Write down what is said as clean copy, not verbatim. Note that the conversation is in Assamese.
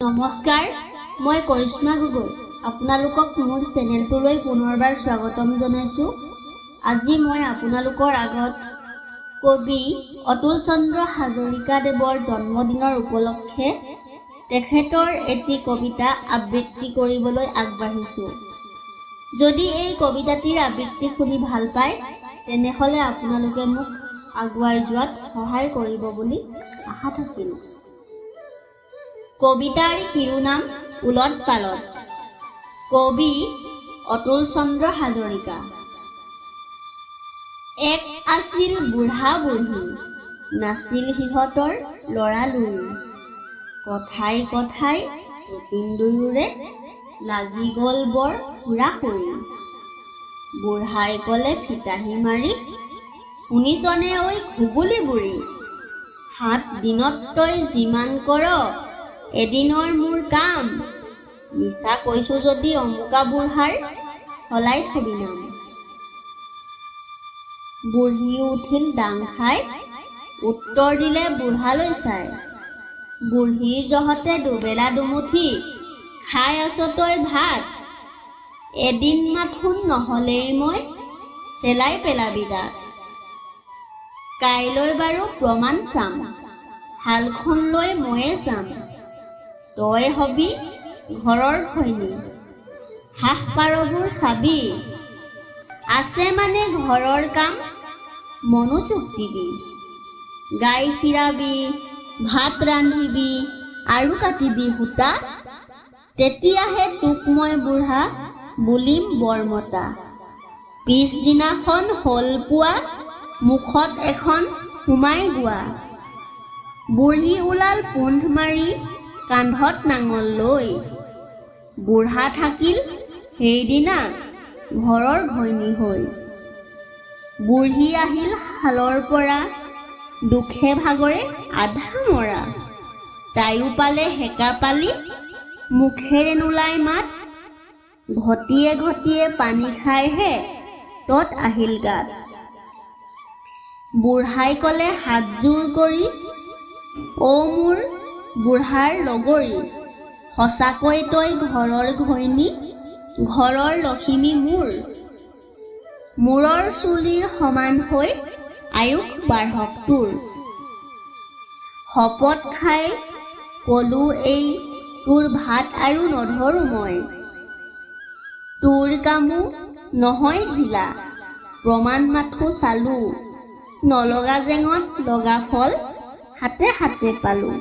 নমস্কাৰ, মই কৰিশ্মা গগৈ আপোনালোকক মোৰ চেনেলটোলৈ পুনৰবাৰ স্বাগতম জনাইছোঁ। আজি মই আপোনালোকৰ আগত কবি অতুল চন্দ্ৰ হাজৰিকাদেৱৰ জন্মদিনৰ উপলক্ষে তেখেতৰ এটি কবিতা আবৃত্তি কৰিবলৈ আগবাঢ়িছোঁ। যদি এই কবিতাটিৰ আবৃত্তি শুনি ভাল পায় তেনেহ'লে আপোনালোকে মোক আগুৱাই যোৱাত সহায় কৰিব বুলি আশা থাকিল। কবিতাৰ শিৰোনাম উলট পালট। কবি অতুল চন্দ্ৰ হাজৰিকা। এক আছিল বুঢ়া বুঢ়ী, নাছিল সিহঁতৰ ল'ৰা লুৰি। কথাই কথাই এদিন দুয়োৰে লাগি গ'ল বৰ হুৰা-হুৰি। বুঢ়াই ক'লে ফিতাহী মাৰি, শুনিছনে ঐ ঘুগুলি বুঢ়ী। 7 দিনত তই যিমান কৰ এদিনৰ মোৰ কাম। মিছা কৈছো যদি অমুকা বুঢ়াৰ সলাই থবি নাম। বুঢ়ী উঠিল ডাং খাই, উত্তৰ দিলে বুঢ়ালৈ চাই। বুঢ়ীৰ জহতে দুবেলা দুমুঠি খাই আছ তই ভাত। এদিন মাথোন নহ'লেই মই চেলাই পেলাবি দাঁত। কাইলৈ বাৰু প্ৰমাণ চাম, শালখন লৈ ময়ে যাম। তই হবি ঘৰৰ ঘৈণী, হাঁহ পাৰবোৰ চাবি। আছে মানে ঘৰৰ কাম মনোযোগ দিবি। গাই খীৰাবি, ভাত ৰান্ধিবি আৰু কাটিবি সূতা। তেতিয়াহে তোক মই বুঢ়া বুলিম বৰমতা। পিছদিনাখন হ'ল পুৱা, মুখত এখন সোমাই গোৱা। বুঢ়ী ওলাল পোন্ধ মাৰি, কান্ধত নাঙল লৈ। বুঢ়া থাকিল সেইদিনা ঘৰৰ ঘৈণী হৈ। বুঢ়ী আহিল শালৰ পৰা, দুখে ভাগৰে আধা মৰা। তাইও পালে হেকা পালি, মুখেৰে নোলাই মাত। ঘটিয়ে ঘটিয়ে পানী খাইহে তত আহিল গাত। বুঢ়াই ক'লে হাত জোৰ কৰি, অ মোৰ বুঢ়াৰ লগৰী। সঁচাকৈ তই ঘৰৰ ঘৈণী, ঘৰৰ লখিমী মোৰ। মূৰৰ চুলিৰ সমান হৈ আয়ুস বাঢ়ক তোৰ। শপত খাই কলো এই তোৰ ভাত আৰু নধৰো মই। তোৰ কামো নহয় ঢিলা, প্ৰমাণ মাথো চালো। নলগা জেঙত লগা ফল হাতে হাতে পালো।